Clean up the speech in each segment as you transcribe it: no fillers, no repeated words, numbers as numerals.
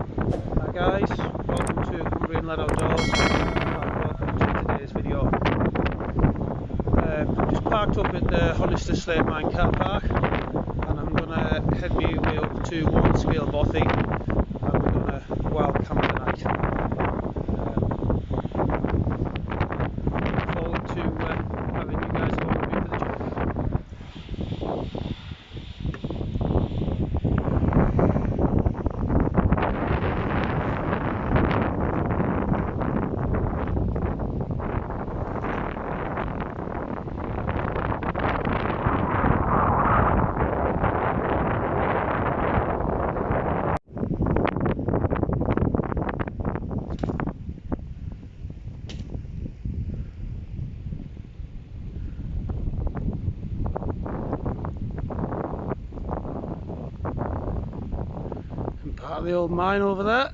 Hi guys, welcome to Cumbrian Led Outdoors and welcome to today's video. Just parked up at the Honister Slate Mine car park and I'm going to head my way up to one scale bothy and we're going to wild camp tonight. Look forward to having you guys along with me for the journey. Part of the old mine over there.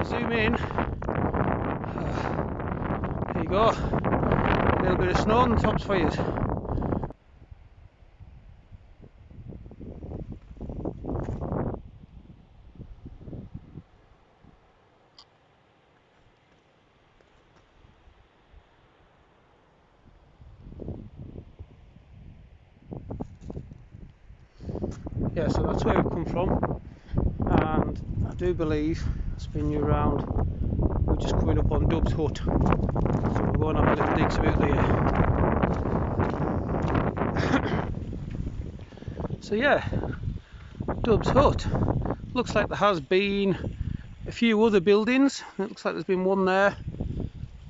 Zoom in. There you go. A little bit of snow on the tops for you. Yeah, so that's where we've come from, and I do believe spin you around. We're just coming up on Dub's Hut, so we're going to have a little dig about there. So yeah, Dub's Hut. Looks like there has been a few other buildings. It looks like there's been one there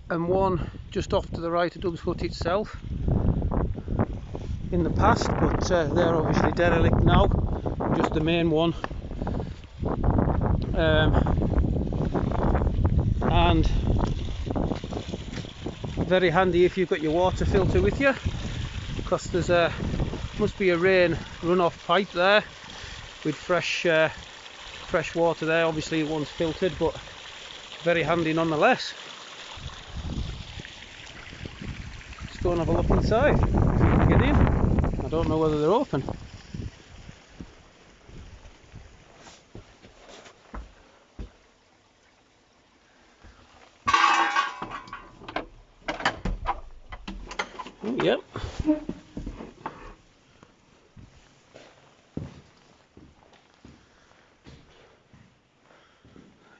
and one just off to the right of Dub's Hut itself in the past, but they're obviously derelict now. Just the main one. And very handy if you've got your water filter with you, because there's must be a rain runoff pipe there with fresh water there. Obviously it one's filtered, but very handy nonetheless. Let's go and have a look inside, see if we can get in. I don't know whether they're open. Oh, yep.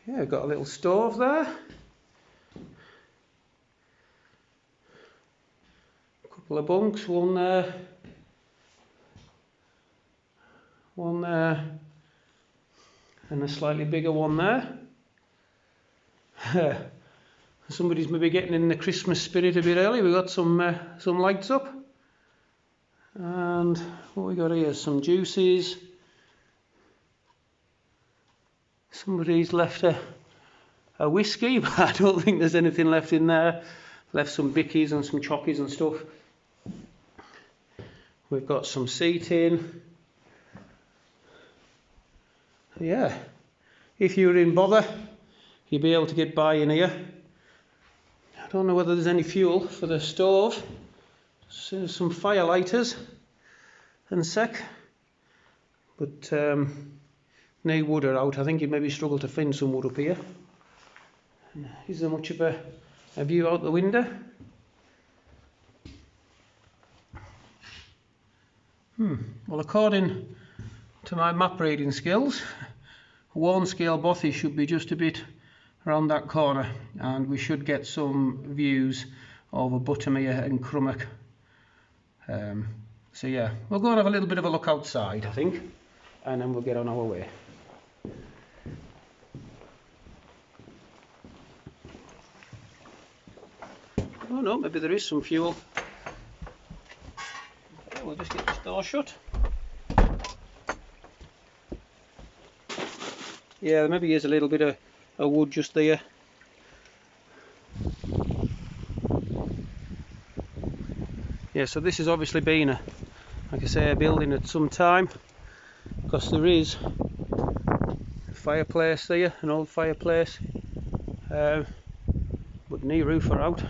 Yeah, got a little stove there. A couple of bunks, one there, and a slightly bigger one there. Somebody's maybe getting in the Christmas spirit a bit early. We got some lights up, and what we got here, some juices. Somebody's left a whiskey, but I don't think there's anything left in there. Left some bickies and some chockies and stuff. We've got some seating. Yeah, if you were in bother, you'd be able to get by in here. I don't know whether there's any fuel for the stove. So some fire lighters and sec, but no wood are out. I think you'd maybe struggle to find some wood up here. Is there much of a view out the window? Well, according to my map reading skills, one scale bothy should be just a bit around that corner, and we should get some views over Buttermere and Crummock. So yeah, we'll go and have a little bit of a look outside, I think, and then we'll get on our way. Oh no, maybe there is some fuel. door shut. Yeah, there maybe is a little bit of wood just there. Yeah, so this has obviously been a, like I say, a building at some time, because there is a fireplace there, an old fireplace, but knee roof are out.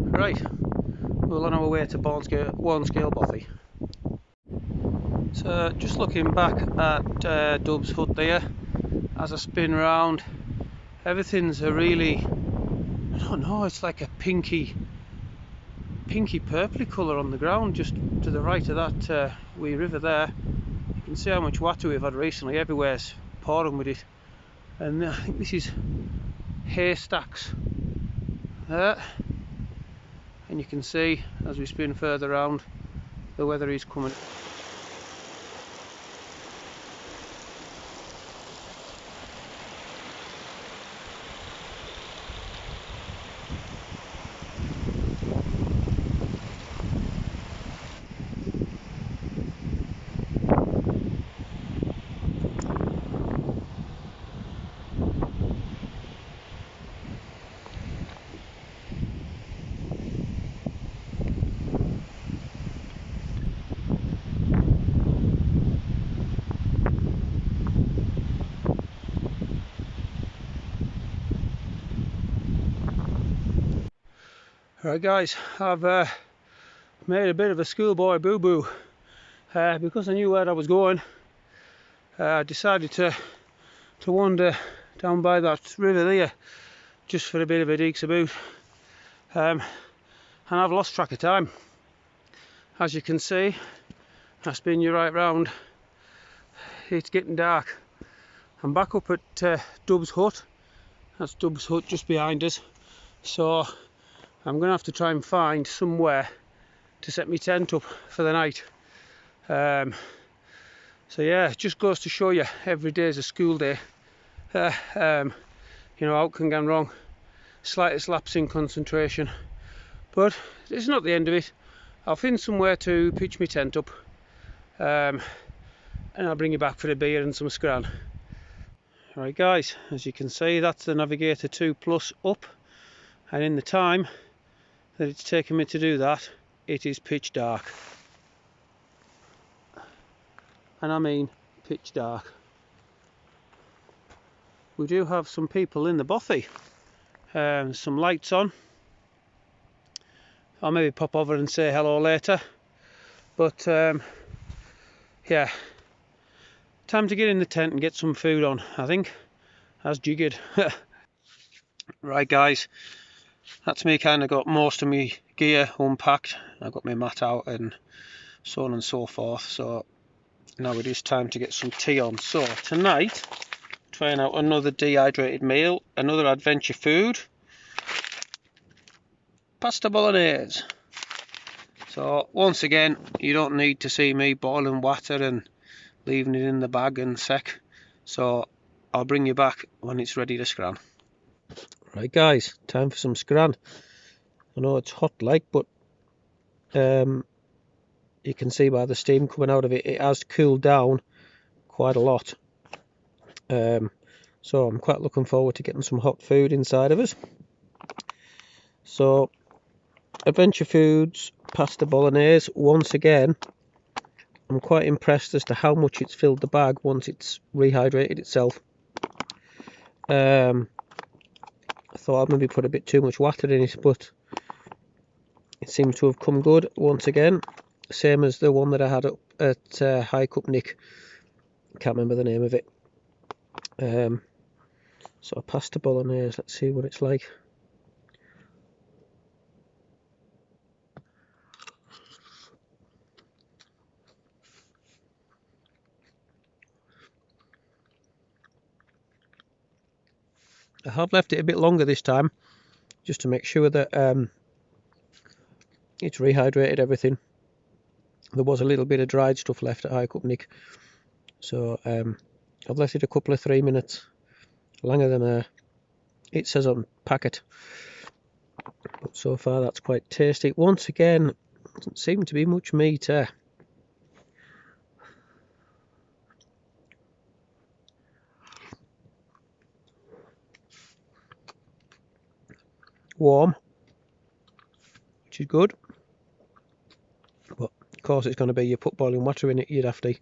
Right, we're on our way to Warnscale Bothy. So just looking back at Dub's hut there, as I spin round, everything's a really, I don't know, it's like a pinky purpley colour on the ground just to the right of that wee river there. You can see how much water we've had recently, everywhere's pouring with it. And I think this is haystacks there. And you can see as we spin further round, the weather is coming. Right guys, I've made a bit of a schoolboy boo-boo. Because I knew where I was going, I decided to wander down by that river there just for a bit of a deeks about, and I've lost track of time. As you can see, I spin you right round, it's getting dark. I'm back up at Dub's hut. That's Dub's hut just behind us, so I'm going to have to try and find somewhere to set my tent up for the night. So yeah, it just goes to show you, every day is a school day. You know, how it can go wrong, slightest lapse in concentration, but it's not the end of it. I'll find somewhere to pitch my tent up, and I'll bring you back for a beer and some scran. Right guys, as you can see, that's the Navigator 2 Plus up, and in the time that it's taken me to do that, it is pitch dark. And I mean pitch dark. We do have some people in the bothy, some lights on. I'll maybe pop over and say hello later, but yeah, time to get in the tent and get some food on, I think. That's jiggered. Right guys, that's me kind of got most of my gear unpacked. I got my mat out and so on and so forth, so now it is time to get some tea on. So tonight, trying out another dehydrated meal, another adventure food, pasta bolognese. So once again, you don't need to see me boiling water and leaving it in the bag and sec, so I'll bring you back when it's ready to scran. Right guys, time for some scran. I know it's hot like, but you can see by the steam coming out of it, it has cooled down quite a lot. So I'm quite looking forward to getting some hot food inside of us. So Adventure Foods pasta bolognese, once again, I'm quite impressed as to how much it's filled the bag once it's rehydrated itself. I thought I'd maybe put a bit too much water in it, but it seems to have come good once again. Same as the one that I had up at High Cup Nick. Can't remember the name of it. So pasta bolognese, let's see what it's like. I have left it a bit longer this time, just to make sure that it's rehydrated everything. There was a little bit of dried stuff left at high cup Nick, so I've left it a couple of 3 minutes longer than it says on packet. But so far that's quite tasty. Once again, doesn't seem to be much meat. Warm, which is good, but of course it's going to be, you put boiling water in it, you'd have to.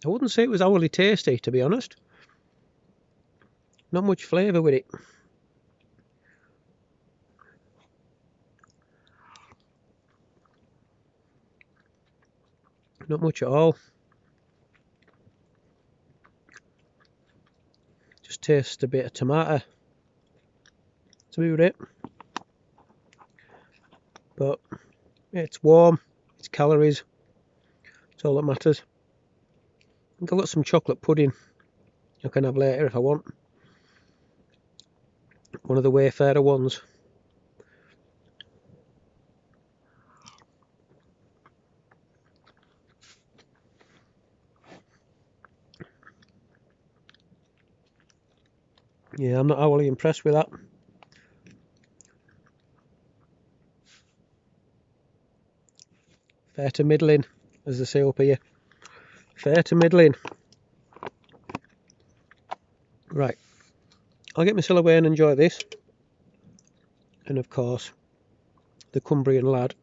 I wouldn't say it was overly tasty, to be honest. Not much flavour with it. Not much at all. Just tastes a bit of tomato. That's about it. But it's warm, it's calories, it's all that matters. I think I've got some chocolate pudding I can have later if I want. One of the Wayfarer ones. Yeah, I'm not overly impressed with that. Fair to middling, as they say up here. Fair to middling. Right, I'll get myself away and enjoy this. And of course, the Cumbrian lad,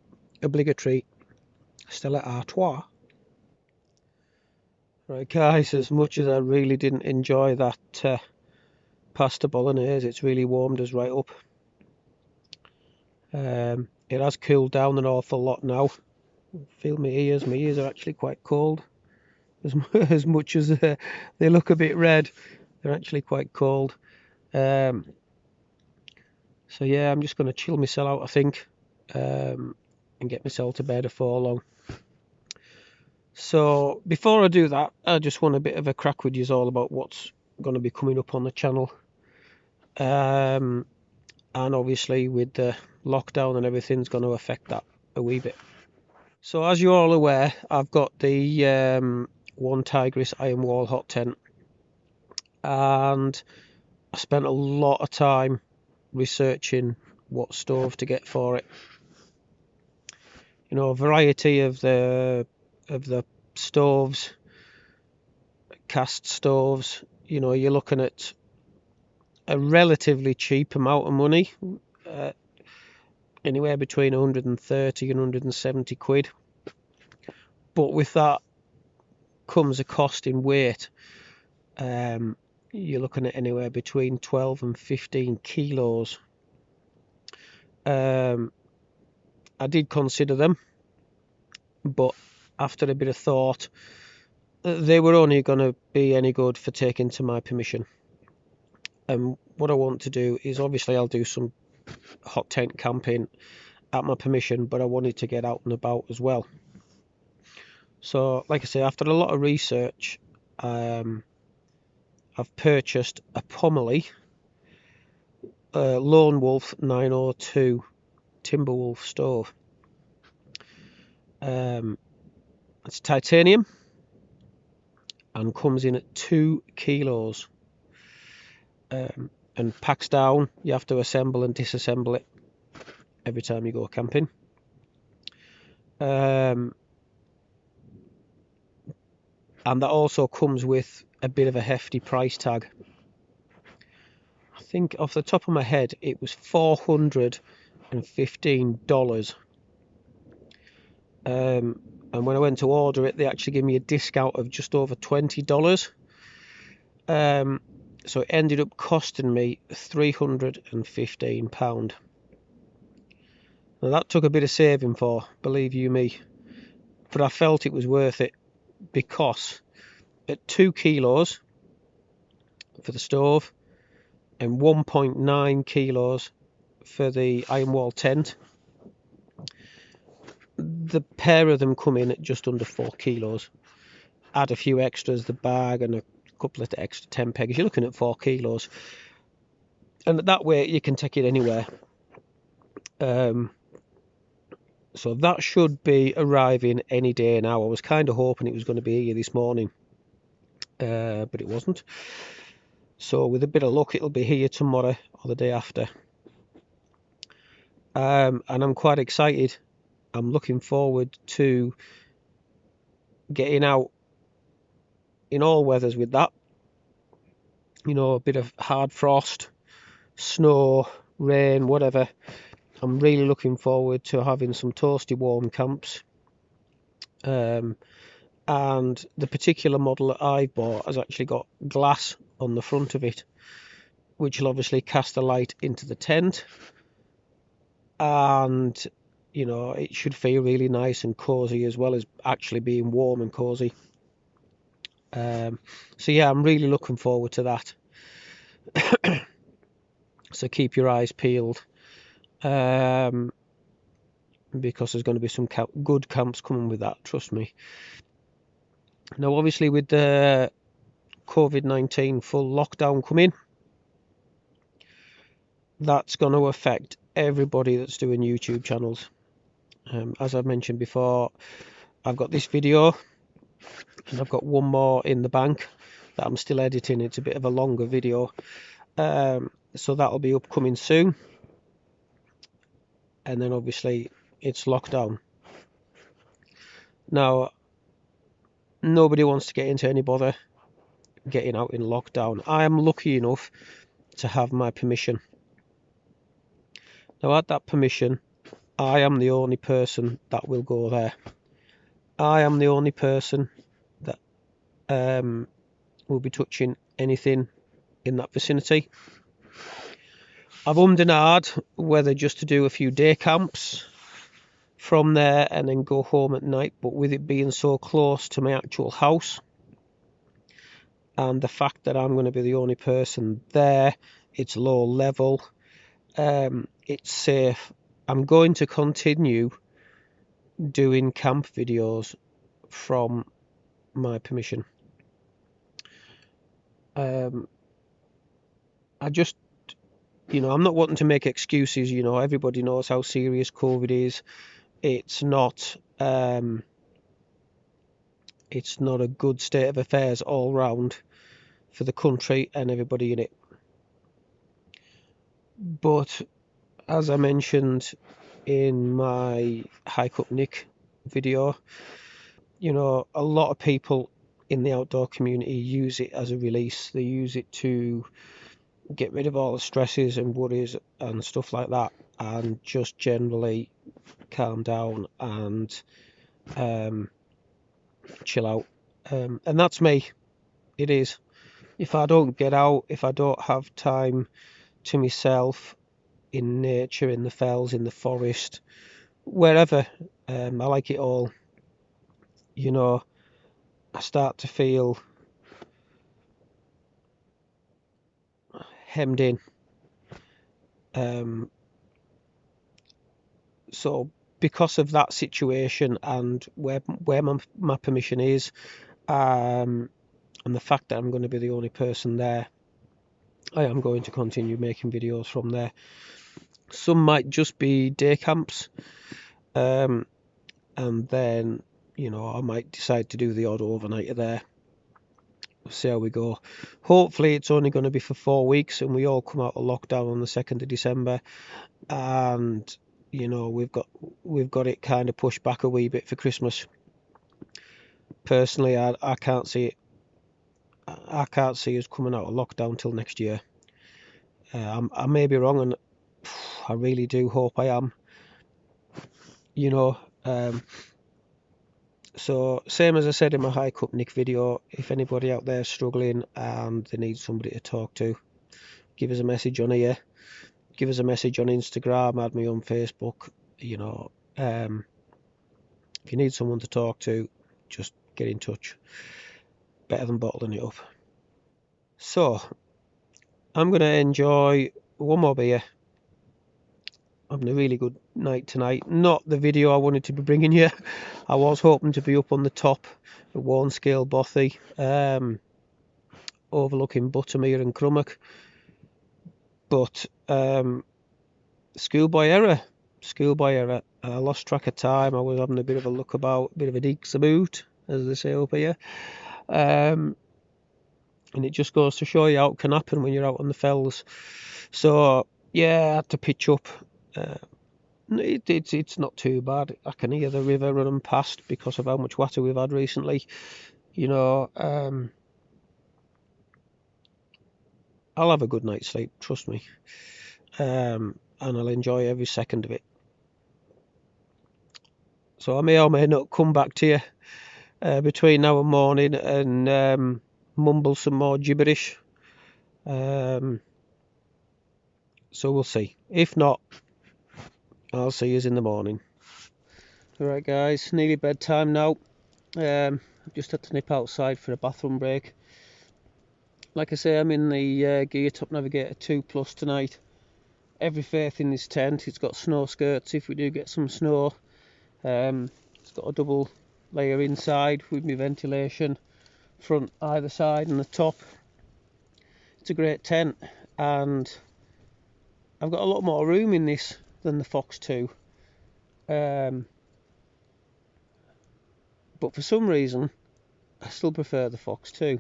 obligatory Stella Artois. Right guys, as much as I really didn't enjoy that pasta bolognese, it's really warmed us right up. It has cooled down an awful lot now. Feel my ears are actually quite cold. As much as they look a bit red, they're actually quite cold. So yeah, I'm just going to chill myself out, I think, and get myself to bed afore long. So before I do that, I just want a bit of a crack with you all about what's going to be coming up on the channel. And obviously with the lockdown and everything's going to affect that a wee bit. So as you're all aware, I've got the One Tigris iron wall hot tent, and I spent a lot of time researching what stove to get for it. You know, a variety of the stoves, cast stoves. You know, you're looking at a relatively cheap amount of money, anywhere between 130 and 170 quid. But with that comes a cost in weight. You're looking at anywhere between 12 and 15 kilos. I did consider them, but after a bit of thought, they were only going to be any good for taking to my permission. And what I want to do is, obviously I'll do some hot tent camping at my permission, but I wanted to get out and about as well. So like I say, after a lot of research, I've purchased a Pomerley Lone Wolf 902 Timberwolf stove. It's titanium and comes in at 2 kilos, and packs down. You have to assemble and disassemble it every time you go camping. And that also comes with a bit of a hefty price tag. I think off the top of my head it was $415. And when I went to order it, they actually gave me a discount of just over $20. So it ended up costing me £315. Now that took a bit of saving for, believe you me, but I felt it was worth it, because at 2 kilos for the stove, and 1.9 kilos for the iron wall tent. The pair of them come in at just under 4 kilos. Add a few extras, the bag and a couple of extra 10 pegs, you're looking at 4 kilos. And that way you can take it anywhere. So that should be arriving any day now. I was kind of hoping it was going to be here this morning, but it wasn't. So with a bit of luck, it'll be here tomorrow or the day after. And I'm quite excited. I'm looking forward to getting out in all weathers with that. You know, a bit of hard frost, snow, rain, whatever. I'm really looking forward to having some toasty warm camps. And the particular model that I bought has actually got glass on the front of it, which will obviously cast the light into the tent, and you know, it should feel really nice and cozy as well as actually being warm and cozy. So yeah, I'm really looking forward to that. So keep your eyes peeled, because there's going to be some good camps coming with that, trust me. Now obviously with the COVID-19 full lockdown coming, that's going to affect everybody that's doing YouTube channels. As I mentioned before, I've got this video and I've got one more in the bank that I'm still editing. It's a bit of a longer video, so that'll be upcoming soon. And then obviously it's lockdown. Now nobody wants to get into any bother getting out in lockdown. I am lucky enough to have my permission. Now at that permission, I am the only person that will go there. I am the only person that will be touching anything in that vicinity. I've ummed and ahed whether just to do a few day camps from there and then go home at night, but with it being so close to my actual house and the fact that I'm going to be the only person there, it's low level, it's safe. I'm going to continue doing camp videos from my permission. I just, you know, I'm not wanting to make excuses. You know, everybody knows how serious COVID is. It's not a good state of affairs all round for the country and everybody in it. But as I mentioned in my Hike Up Nick video, you know, a lot of people in the outdoor community use it as a release. They use it to get rid of all the stresses and worries and stuff like that, and just generally calm down and chill out. And that's me. It is. If I don't get out, if I don't have time to myself in nature, in the fells, in the forest, wherever, I like it all. You know, I start to feel hemmed in. So because of that situation and where my permission is, and the fact that I'm going to be the only person there, I am going to continue making videos from there. Some might just be day camps, and then, you know, I might decide to do the odd overnighter there. We'll see how we go. Hopefully it's only going to be for 4 weeks and we all come out of lockdown on the 2nd of December, and you know, we've got it kind of pushed back a wee bit for Christmas. Personally, I can't see it. I can't see us coming out of lockdown till next year. I may be wrong, and I really do hope I am. You know, so same as I said in my Hike Up Nick video, if anybody out there is struggling and they need somebody to talk to, give us a message on here, give us a message on Instagram, add me on Facebook. You know, if you need someone to talk to, just get in touch. Better than bottling it up. So I'm going to enjoy one more beer. Having a really good night tonight. Not the video I wanted to be bringing you. I was hoping to be up on the top at Warnscale Bothy, overlooking Buttermere and Crummock, but schoolboy error. I lost track of time. I was having a bit of a look about, a bit of a deeks about, as they say up here. And it just goes to show you how it can happen when you're out on the fells. So yeah, I had to pitch up. It's not too bad. I can hear the river running past because of how much water we've had recently. You know, I'll have a good night's sleep, trust me. And I'll enjoy every second of it. So I may or may not come back to you between now and morning and mumble some more gibberish. So we'll see. If not, I'll see you in the morning. Alright guys, nearly bedtime now. I've just had to nip outside for a bathroom break. Like I say, I'm in the Gear Top Navigator 2 Plus tonight. Every faith in this tent. It's got snow skirts if we do get some snow. It's got a double layer inside with my ventilation, front either side and the top. It's a great tent, and I've got a lot more room in this than the Fox 2. But for some reason, I still prefer the Fox 2.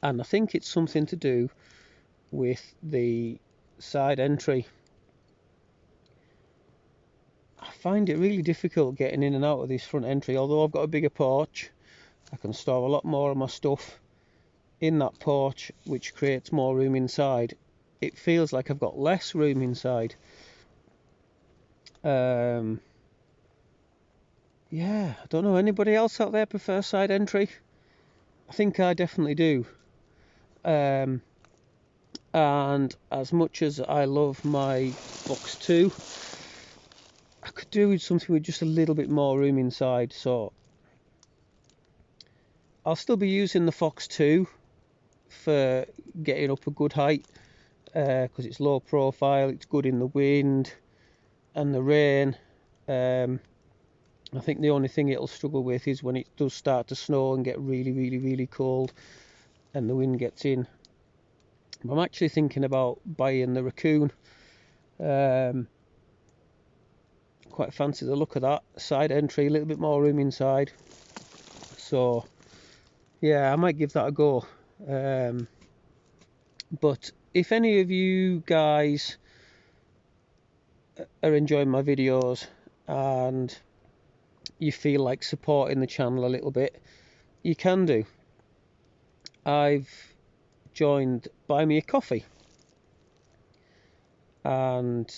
And I think it's something to do with the side entry. I find it really difficult getting in and out of this front entry. Although I've got a bigger porch, I can store a lot more of my stuff in that porch, which creates more room inside. It feels like I've got less room inside. Yeah, I don't know, anybody else out there prefer side entry? I think I definitely do. And as much as I love my Fox 2, I could do with something with just a little bit more room inside. So I'll still be using the Fox 2 for getting up a good height, because it's low profile, it's good in the wind and the rain. I think the only thing it'll struggle with is when it does start to snow and get really cold and the wind gets in. I'm actually thinking about buying the Raccoon. Quite fancy the look of that. Side entry, a little bit more room inside. So yeah, I might give that a go. But if any of you guys are enjoying my videos and you feel like supporting the channel a little bit, you can do. I've joined Buy Me a Coffee, and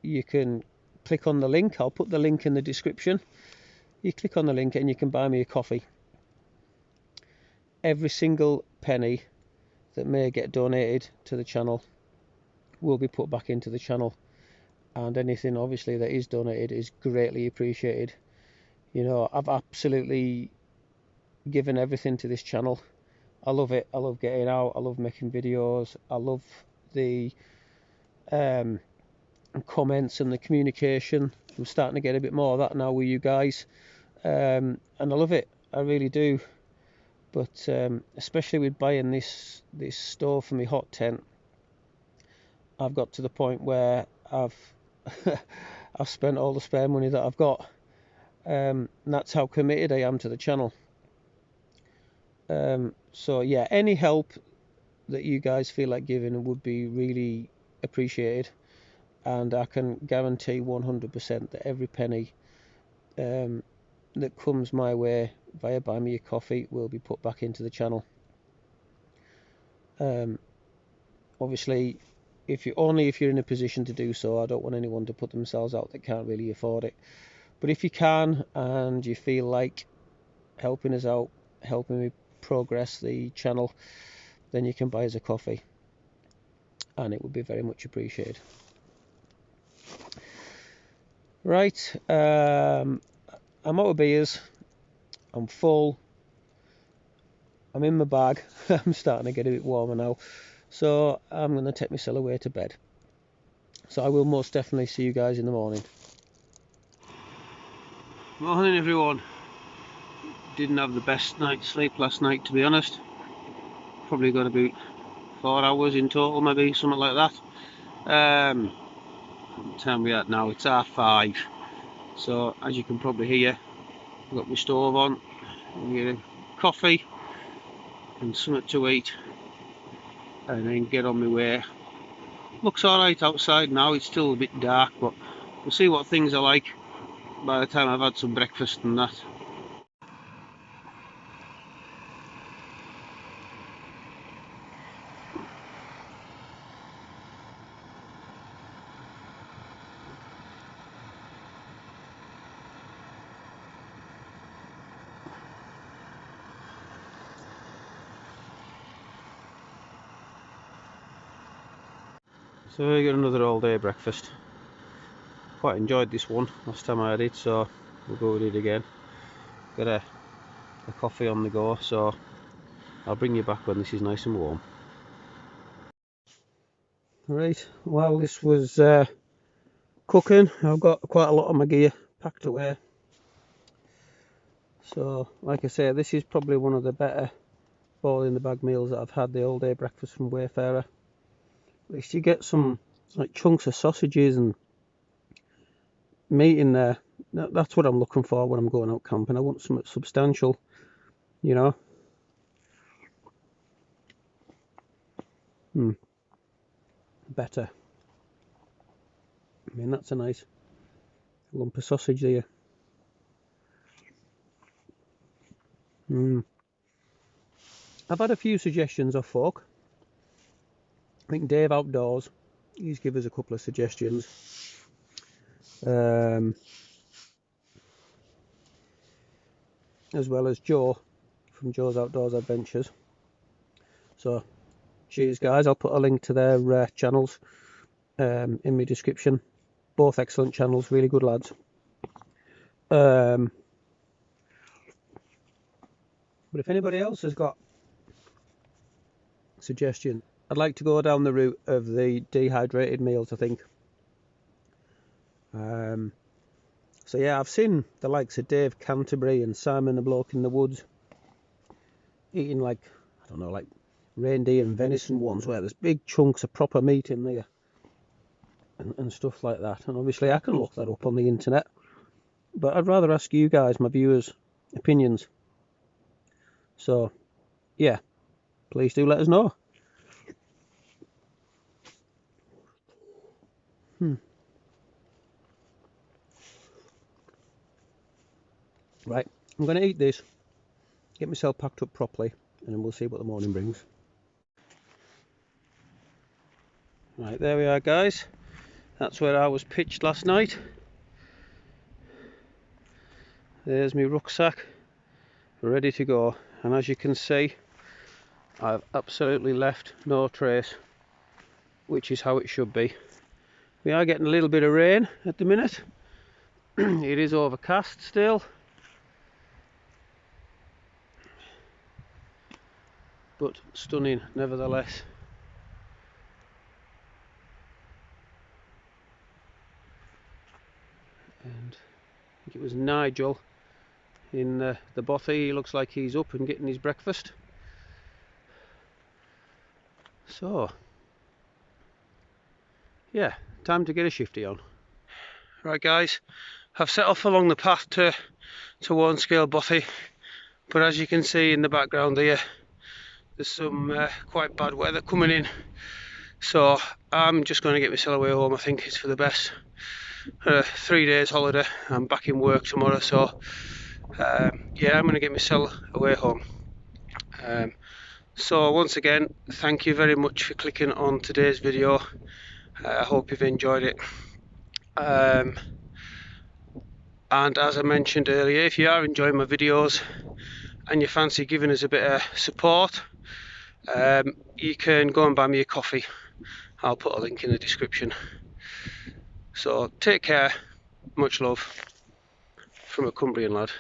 you can click on the link. I'll put the link in the description. You click on the link and you can buy me a coffee. Every single penny that may get donated to the channel will be put back into the channel, and anything obviously that is donated is greatly appreciated. You know, I've absolutely given everything to this channel. I love it. I love getting out. I love making videos. I love the comments and the communication. I'm starting to get a bit more of that now with you guys, and I love it. I really do. But especially with buying this stove for my hot tent, I've got to the point where I've I've spent all the spare money that I've got. And that's how committed I am to the channel. So yeah, any help that you guys feel like giving would be really appreciated, and I can guarantee 100% that every penny that comes my way via Buy Me a Coffee will be put back into the channel. Obviously, if you're in a position to do so. I don't want anyone to put themselves out that can't really afford it. But if you can and you feel like helping us out, helping me progress the channel, then you can buy us a coffee, and it would be very much appreciated. Right, I'm out of beers, I'm full, I'm in my bag. I'm starting to get a bit warmer now, so I'm going to take myself away to bed. So I will most definitely see you guys in the morning. Morning everyone. Didn't have the best night's sleep last night, to be honest. Probably got about 4 hours in total, maybe something like that. What time are we at now? It's 5:30. So as you can probably hear, I've got my stove on, get a coffee and something to eat, and then get on my way. Looks alright outside now. It's still a bit dark, but we'll see what things are like by the time I've had some breakfast and that. So we got another all day breakfast. Quite enjoyed this one last time I had it, so we'll go with it again. Got a coffee on the go, so I'll bring you back when this is nice and warm. Right, while this was cooking, I've got quite a lot of my gear packed away. So like I say, this is probably one of the better ball in the bag meals that I've had, the all day breakfast from Wayfarer. At least you get some like chunks of sausages and meat in there. That's what I'm looking for when I'm going out camping. I want something substantial, you know. Better. I mean, that's a nice lump of sausage there. I've had a few suggestions of folk. I think Dave Outdoors, he's given us a couple of suggestions. As well as Joe from Joe's Outdoors Adventures. So cheers guys, I'll put a link to their channels in my description. Both excellent channels, really good lads. But if anybody else has got suggestion, I'd like to go down the route of the dehydrated meals, I think. So yeah, I've seen the likes of Dave Canterbury and Simon the Bloke in the Woods eating like, I don't know, like reindeer and venison ones where there's big chunks of proper meat in there and stuff like that. And obviously I can look that up on the internet, but I'd rather ask you guys, my viewers, opinions. So yeah, please do let us know. Right, I'm going to eat this, get myself packed up properly, and then we'll see what the morning brings. Right, there we are guys. That's where I was pitched last night. There's my rucksack, ready to go. And as you can see, I've absolutely left no trace, which is how it should be. We are getting a little bit of rain at the minute. It is overcast still, but stunning nevertheless. And I think it was Nigel in the bothy. He looks like he's up and getting his breakfast. So yeah, time to get a shifty on. Right guys, I've set off along the path to Warnscale Bothy, but as you can see in the background there, there's some quite bad weather coming in, so I'm just going to get myself away home. I think it's for the best. 3 days holiday, I'm back in work tomorrow, so yeah, I'm going to get myself away home. So once again, thank you very much for clicking on today's video. I hope you've enjoyed it. And as I mentioned earlier, if you are enjoying my videos and you fancy giving us a bit of support, you can go and buy me a coffee. I'll put a link in the description. So take care, much love from a Cumbrian lad.